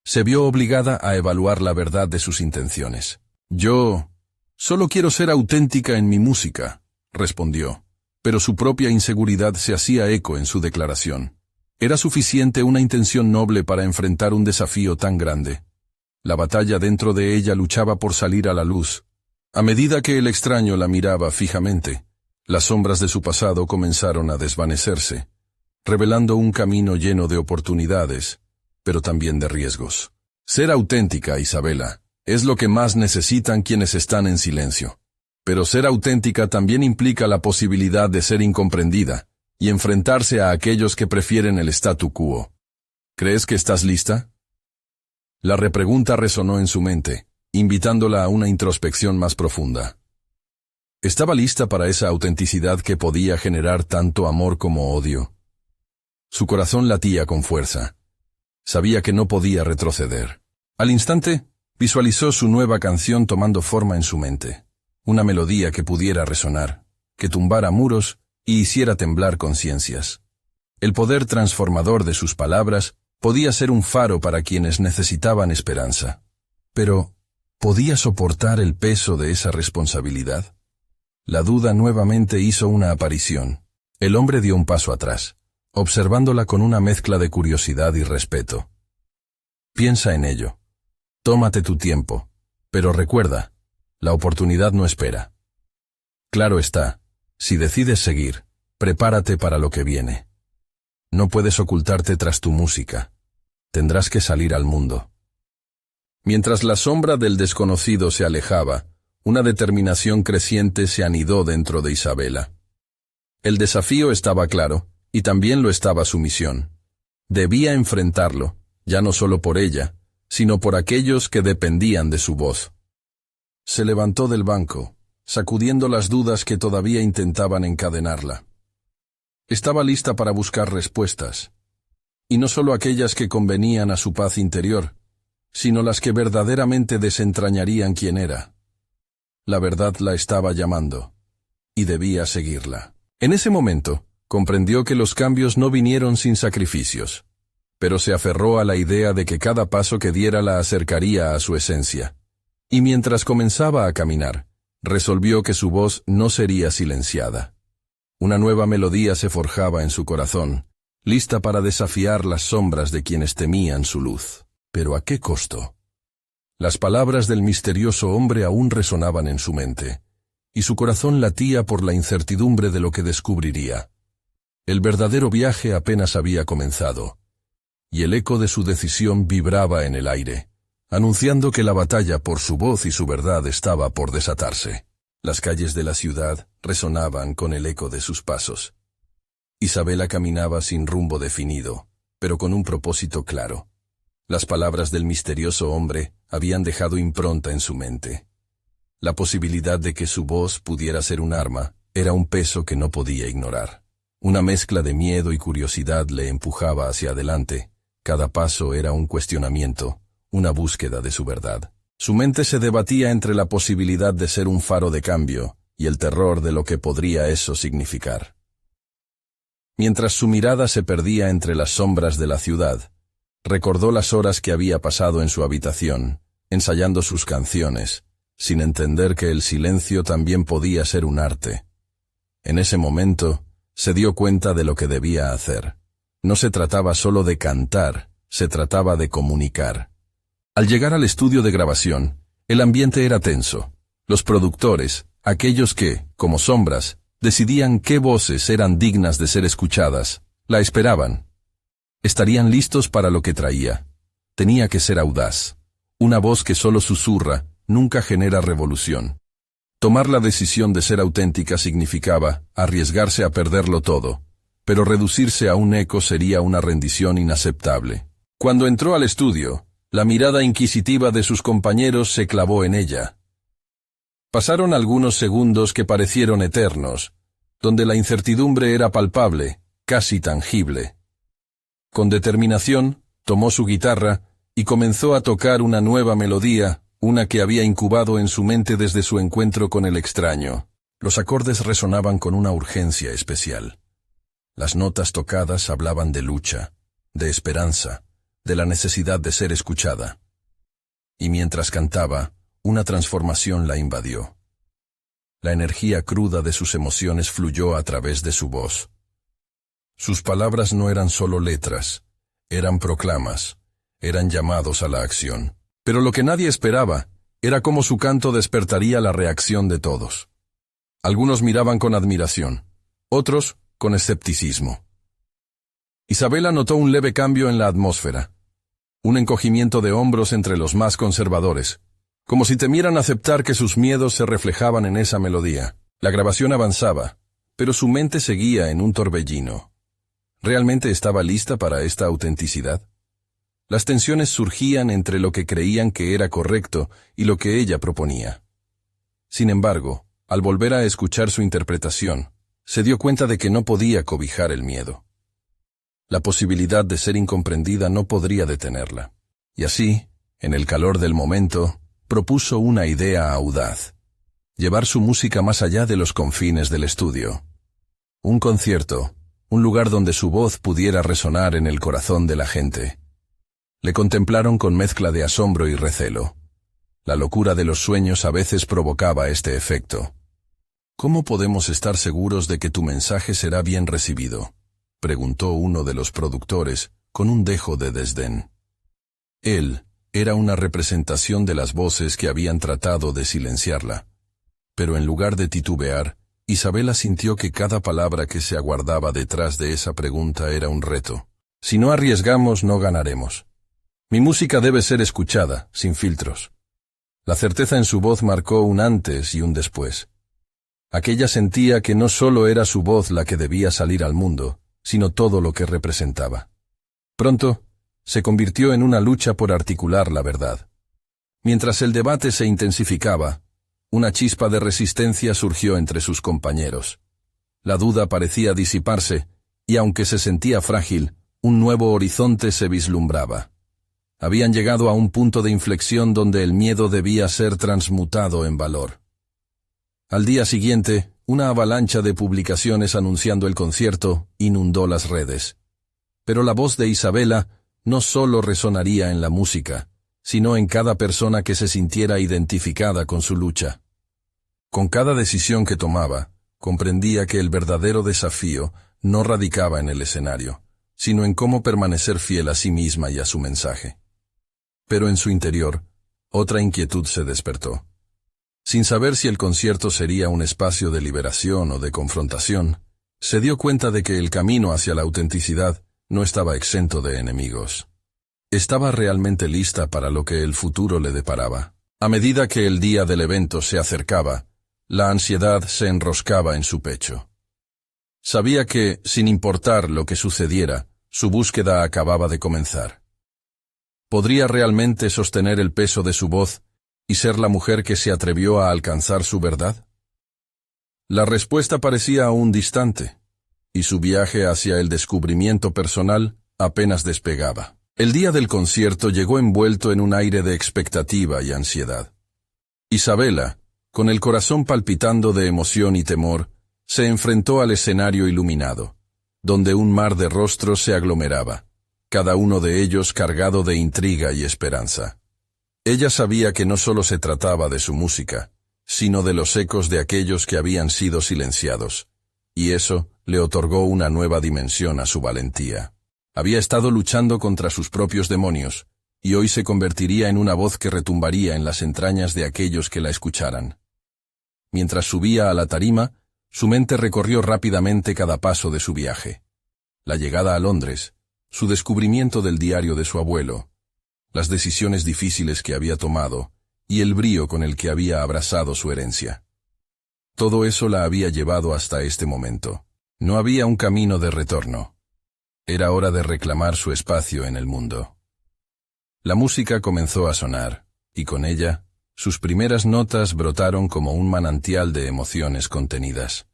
Se vio obligada a evaluar la verdad de sus intenciones. «Yo solo quiero ser auténtica en mi música», respondió, pero su propia inseguridad se hacía eco en su declaración. ¿Era suficiente una intención noble para enfrentar un desafío tan grande? La batalla dentro de ella luchaba por salir a la luz. A medida que el extraño la miraba fijamente, las sombras de su pasado comenzaron a desvanecerse, revelando un camino lleno de oportunidades, pero también de riesgos. Ser auténtica, Isabela, es lo que más necesitan quienes están en silencio. Pero ser auténtica también implica la posibilidad de ser incomprendida y enfrentarse a aquellos que prefieren el statu quo. ¿Crees que estás lista? La repregunta resonó en su mente, invitándola a una introspección más profunda. ¿Estaba lista para esa autenticidad que podía generar tanto amor como odio? Su corazón latía con fuerza. Sabía que no podía retroceder. Al instante, visualizó su nueva canción tomando forma en su mente. Una melodía que pudiera resonar, que tumbara muros y hiciera temblar conciencias. El poder transformador de sus palabras podía ser un faro para quienes necesitaban esperanza. Pero, ¿podía soportar el peso de esa responsabilidad? La duda nuevamente hizo una aparición. El hombre dio un paso atrás, observándola con una mezcla de curiosidad y respeto. Piensa en ello. Tómate tu tiempo, pero recuerda, la oportunidad no espera. Claro está, si decides seguir, prepárate para lo que viene. No puedes ocultarte tras tu música. Tendrás que salir al mundo. Mientras la sombra del desconocido se alejaba, una determinación creciente se anidó dentro de Isabela. El desafío estaba claro, Y también lo estaba su misión. Debía enfrentarlo, ya no solo por ella, sino por aquellos que dependían de su voz. Se levantó del banco, sacudiendo las dudas que todavía intentaban encadenarla. Estaba lista para buscar respuestas, y no solo aquellas que convenían a su paz interior, sino las que verdaderamente desentrañarían quién era. La verdad la estaba llamando, y debía seguirla. En ese momento, comprendió que los cambios no vinieron sin sacrificios, pero se aferró a la idea de que cada paso que diera la acercaría a su esencia. Y mientras comenzaba a caminar, resolvió que su voz no sería silenciada. Una nueva melodía se forjaba en su corazón, lista para desafiar las sombras de quienes temían su luz. ¿Pero a qué costo? Las palabras del misterioso hombre aún resonaban en su mente, y su corazón latía por la incertidumbre de lo que descubriría. El verdadero viaje apenas había comenzado, y el eco de su decisión vibraba en el aire, anunciando que la batalla por su voz y su verdad estaba por desatarse. Las calles de la ciudad resonaban con el eco de sus pasos. Isabela caminaba sin rumbo definido, pero con un propósito claro. Las palabras del misterioso hombre habían dejado impronta en su mente. La posibilidad de que su voz pudiera ser un arma era un peso que no podía ignorar. Una mezcla de miedo y curiosidad le empujaba hacia adelante. Cada paso era un cuestionamiento, una búsqueda de su verdad. Su mente se debatía entre la posibilidad de ser un faro de cambio y el terror de lo que podría eso significar. Mientras su mirada se perdía entre las sombras de la ciudad, recordó las horas que había pasado en su habitación, ensayando sus canciones, sin entender que el silencio también podía ser un arte. En ese momento, se dio cuenta de lo que debía hacer. No se trataba solo de cantar, se trataba de comunicar. Al llegar al estudio de grabación, el ambiente era tenso. Los productores, aquellos que, como sombras, decidían qué voces eran dignas de ser escuchadas, la esperaban. Estarían listos para lo que traía. Tenía que ser audaz. Una voz que solo susurra, nunca genera revolución. Tomar la decisión de ser auténtica significaba arriesgarse a perderlo todo, pero reducirse a un eco sería una rendición inaceptable. Cuando entró al estudio, la mirada inquisitiva de sus compañeros se clavó en ella. Pasaron algunos segundos que parecieron eternos, donde la incertidumbre era palpable, casi tangible. Con determinación, tomó su guitarra y comenzó a tocar una nueva melodía, una que había incubado en su mente desde su encuentro con el extraño. Los acordes resonaban con una urgencia especial. Las notas tocadas hablaban de lucha, de esperanza, de la necesidad de ser escuchada. Y mientras cantaba, una transformación la invadió. La energía cruda de sus emociones fluyó a través de su voz. Sus palabras no eran solo letras, eran proclamas, eran llamados a la acción. Pero lo que nadie esperaba era cómo su canto despertaría la reacción de todos. Algunos miraban con admiración, otros con escepticismo. Isabela notó un leve cambio en la atmósfera, un encogimiento de hombros entre los más conservadores, como si temieran aceptar que sus miedos se reflejaban en esa melodía. La grabación avanzaba, pero su mente seguía en un torbellino. ¿Realmente estaba lista para esta autenticidad? Las tensiones surgían entre lo que creían que era correcto y lo que ella proponía. Sin embargo, al volver a escuchar su interpretación, se dio cuenta de que no podía cobijar el miedo. La posibilidad de ser incomprendida no podría detenerla. Y así, en el calor del momento, propuso una idea audaz: llevar su música más allá de los confines del estudio. Un concierto, un lugar donde su voz pudiera resonar en el corazón de la gente. Le contemplaron con mezcla de asombro y recelo. La locura de los sueños a veces provocaba este efecto. ¿Cómo podemos estar seguros de que tu mensaje será bien recibido?, preguntó uno de los productores, con un dejo de desdén. Él era una representación de las voces que habían tratado de silenciarla. Pero en lugar de titubear, Isabela sintió que cada palabra que se aguardaba detrás de esa pregunta era un reto. Si no arriesgamos, no ganaremos. Mi música debe ser escuchada, sin filtros. La certeza en su voz marcó un antes y un después. Aquella sentía que no solo era su voz la que debía salir al mundo, sino todo lo que representaba. Pronto, se convirtió en una lucha por articular la verdad. Mientras el debate se intensificaba, una chispa de resistencia surgió entre sus compañeros. La duda parecía disiparse, y aunque se sentía frágil, un nuevo horizonte se vislumbraba. Habían llegado a un punto de inflexión donde el miedo debía ser transmutado en valor. Al día siguiente, una avalancha de publicaciones anunciando el concierto inundó las redes. Pero la voz de Isabela no solo resonaría en la música, sino en cada persona que se sintiera identificada con su lucha. Con cada decisión que tomaba, comprendía que el verdadero desafío no radicaba en el escenario, sino en cómo permanecer fiel a sí misma y a su mensaje. Pero en su interior, otra inquietud se despertó. Sin saber si el concierto sería un espacio de liberación o de confrontación, se dio cuenta de que el camino hacia la autenticidad no estaba exento de enemigos. Estaba realmente lista para lo que el futuro le deparaba. A medida que el día del evento se acercaba, la ansiedad se enroscaba en su pecho. Sabía que, sin importar lo que sucediera, su búsqueda acababa de comenzar. ¿Podría realmente sostener el peso de su voz y ser la mujer que se atrevió a alcanzar su verdad? La respuesta parecía aún distante, y su viaje hacia el descubrimiento personal apenas despegaba. El día del concierto llegó envuelto en un aire de expectativa y ansiedad. Isabela, con el corazón palpitando de emoción y temor, se enfrentó al escenario iluminado, donde un mar de rostros se aglomeraba, cada uno de ellos cargado de intriga y esperanza. Ella sabía que no solo se trataba de su música, sino de los ecos de aquellos que habían sido silenciados, y eso le otorgó una nueva dimensión a su valentía. Había estado luchando contra sus propios demonios, y hoy se convertiría en una voz que retumbaría en las entrañas de aquellos que la escucharan. Mientras subía a la tarima, su mente recorrió rápidamente cada paso de su viaje. La llegada a Londres, su descubrimiento del diario de su abuelo, las decisiones difíciles que había tomado y el brío con el que había abrazado su herencia. Todo eso la había llevado hasta este momento. No había un camino de retorno. Era hora de reclamar su espacio en el mundo. La música comenzó a sonar, y con ella, sus primeras notas brotaron como un manantial de emociones contenidas.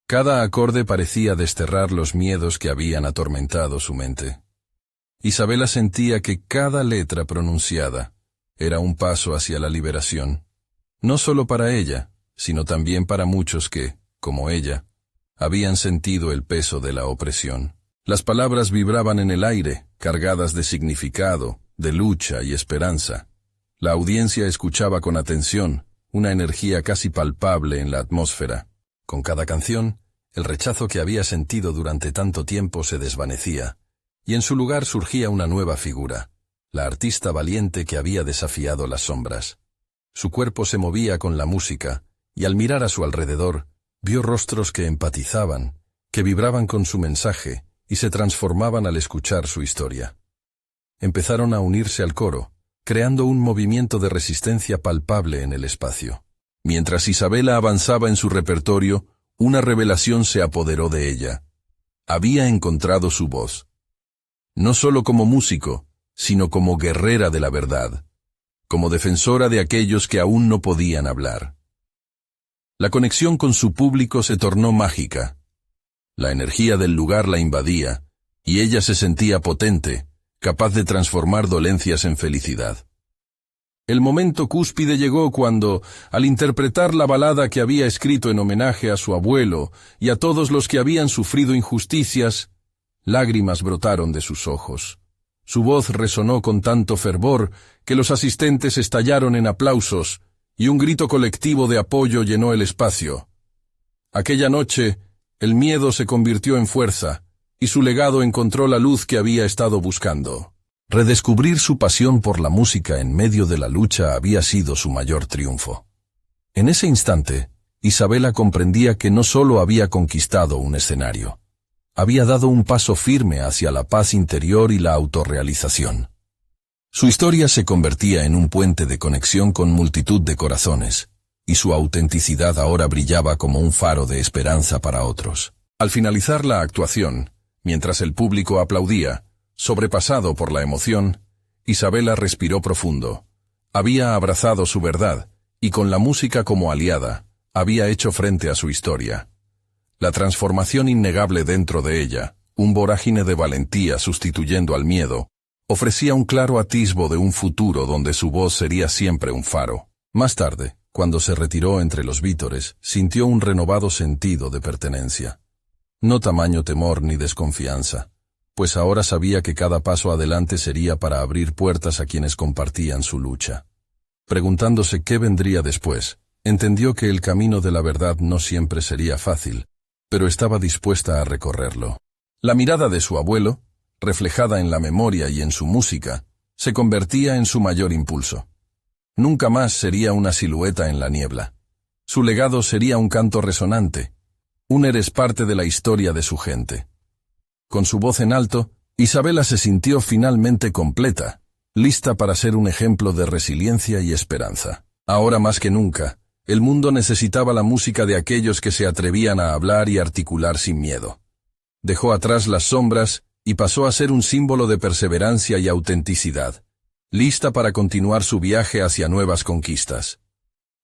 Cada acorde parecía desterrar los miedos que habían atormentado su mente. Isabela sentía que cada letra pronunciada era un paso hacia la liberación, no solo para ella, sino también para muchos que, como ella, habían sentido el peso de la opresión. Las palabras vibraban en el aire, cargadas de significado, de lucha y esperanza. La audiencia escuchaba con atención, una energía casi palpable en la atmósfera. Con cada canción, el rechazo que había sentido durante tanto tiempo se desvanecía, y en su lugar surgía una nueva figura, la artista valiente que había desafiado las sombras. Su cuerpo se movía con la música, y al mirar a su alrededor, vio rostros que empatizaban, que vibraban con su mensaje, y se transformaban al escuchar su historia. Empezaron a unirse al coro, creando un movimiento de resistencia palpable en el espacio. Mientras Isabela avanzaba en su repertorio, una revelación se apoderó de ella. Había encontrado su voz. No solo como músico, sino como guerrera de la verdad, como defensora de aquellos que aún no podían hablar. La conexión con su público se tornó mágica. La energía del lugar la invadía, y ella se sentía potente, capaz de transformar dolencias en felicidad. El momento cúspide llegó cuando, al interpretar la balada que había escrito en homenaje a su abuelo y a todos los que habían sufrido injusticias, lágrimas brotaron de sus ojos. Su voz resonó con tanto fervor que los asistentes estallaron en aplausos y un grito colectivo de apoyo llenó el espacio. Aquella noche, el miedo se convirtió en fuerza, y su legado encontró la luz que había estado buscando. Redescubrir su pasión por la música en medio de la lucha había sido su mayor triunfo. En ese instante, Isabela comprendía que no solo había conquistado un escenario, había dado un paso firme hacia la paz interior y la autorrealización. Su historia se convertía en un puente de conexión con multitud de corazones, y su autenticidad ahora brillaba como un faro de esperanza para otros. Al finalizar la actuación, mientras el público aplaudía, sobrepasado por la emoción, Isabela respiró profundo. Había abrazado su verdad, y con la música como aliada, había hecho frente a su historia. La transformación innegable dentro de ella, un vorágine de valentía sustituyendo al miedo, ofrecía un claro atisbo de un futuro donde su voz sería siempre un faro. Más tarde, cuando se retiró entre los vítores, sintió un renovado sentido de pertenencia. No tamaño temor ni desconfianza, pues ahora sabía que cada paso adelante sería para abrir puertas a quienes compartían su lucha. Preguntándose qué vendría después, entendió que el camino de la verdad no siempre sería fácil, pero estaba dispuesta a recorrerlo. La mirada de su abuelo, reflejada en la memoria y en su música, se convertía en su mayor impulso. Nunca más sería una silueta en la niebla. Su legado sería un canto resonante. Eres parte de la historia de su gente. Con su voz en alto, Isabela se sintió finalmente completa, lista para ser un ejemplo de resiliencia y esperanza. Ahora más que nunca, el mundo necesitaba la música de aquellos que se atrevían a hablar y articular sin miedo. Dejó atrás las sombras y pasó a ser un símbolo de perseverancia y autenticidad, lista para continuar su viaje hacia nuevas conquistas.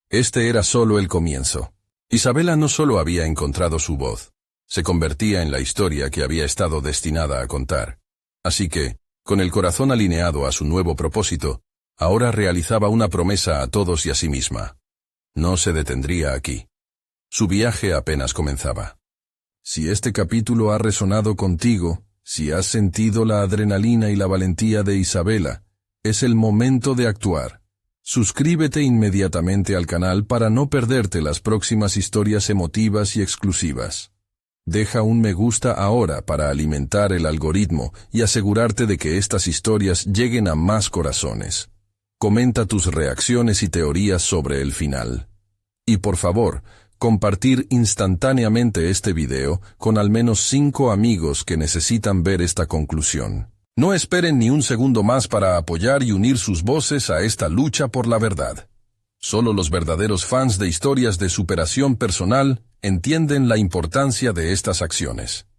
Este era solo el comienzo. Isabela no solo había encontrado su voz, se convertía en la historia que había estado destinada a contar. Así que, con el corazón alineado a su nuevo propósito, ahora realizaba una promesa a todos y a sí misma. No se detendría aquí. Su viaje apenas comenzaba. Si este capítulo ha resonado contigo, si has sentido la adrenalina y la valentía de Isabela, es el momento de actuar. Suscríbete inmediatamente al canal para no perderte las próximas historias emotivas y exclusivas. Deja un me gusta ahora para alimentar el algoritmo y asegurarte de que estas historias lleguen a más corazones. Comenta tus reacciones y teorías sobre el final. Y por favor, compartir instantáneamente este video con al menos 5 amigos que necesitan ver esta conclusión. No esperen ni un segundo más para apoyar y unir sus voces a esta lucha por la verdad. Solo los verdaderos fans de historias de superación personal entienden la importancia de estas acciones.